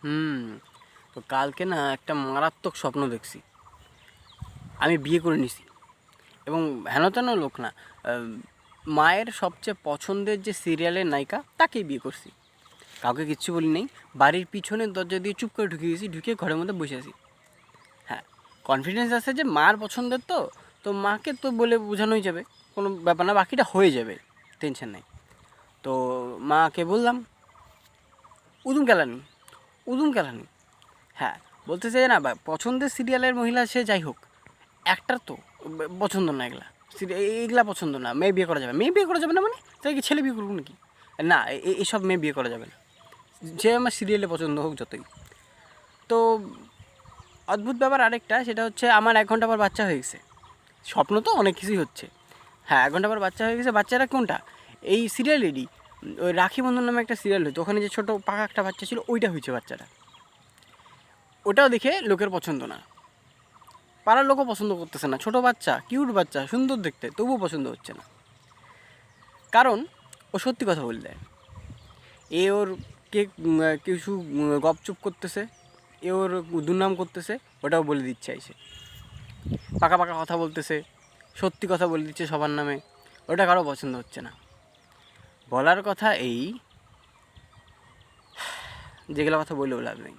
হুম। তো কালকে না একটা মারাত্মক স্বপ্ন দেখছি। আমি বিয়ে করে নিছি এবং হেন তেন লোক না, মায়ের সবচেয়ে পছন্দের যে সিরিয়ালের নায়িকা তাকেই বিয়ে করছি। কাউকে কিচ্ছু বলি নাই। বাড়ির পিছনের দরজা দিয়ে চুপ করে ঢুকে গেছি, ঢুকে ঘরের মধ্যে বসে আছি। হ্যাঁ, কনফিডেন্স আছে যে মার পছন্দের, তো মাকে তো বলে বোঝানোই যাবে, কোনো ব্যাপার না, বাকিটা হয়ে যাবে, টেনশন নেই। তো মাকে বললাম, উদুম কেলানি, উদুম কেলানি। হ্যাঁ, বলতেছে যে না পছন্দের সিরিয়ালের মহিলা সে যাই হোক, একটার তো পছন্দ না এগুলা, এইগুলা পছন্দ না, মেয়ে বিয়ে করা যাবে, মেয়ে বিয়ে করা যাবে না মানে তাই কি ছেলে বিয়ে করবো নাকি? না, এইসব মেয়ে বিয়ে করা যাবে না, যে আমার সিরিয়ালে পছন্দ হোক যতই। তো অদ্ভুত ব্যাপার আরেকটা, সেটা হচ্ছে আমার 1 ঘন্টা পর বাচ্চা হয়ে গেছে। স্বপ্ন তো অনেক কিছুই হচ্ছে। হ্যাঁ, 1 ঘন্টা পর বাচ্চা হয়ে গেছে। বাচ্চাটা কোনটা? এই সিরিয়ালেরই, ওই রাখি বন্ধন নামে একটা সিরিয়াল হতো, ওখানে যে ছোটো পাকা একটা বাচ্চা ছিল, ওইটা হয়েছে বাচ্চাটা। ওটাও দেখে লোকের পছন্দ না, পাড়ার লোকও পছন্দ করতেছে না। ছোটো বাচ্চা, কিউট বাচ্চা, সুন্দর দেখতে, তবুও পছন্দ হচ্ছে না। কারণ ও সত্যি কথা বলে দেয়। এ ওর কে কিছু গপচুপ করতেছে, এ ওর দুর্নাম করতেছে, ওটাও বলে দিচ্ছে এসে। পাকা পাকা কথা বলতেছে, সত্যি কথা বলে দিচ্ছে সবার নামে, ওটা কারো পছন্দ হচ্ছে না। বলার কথা এই, যেগুলো কথা বললেও লাভ নেই।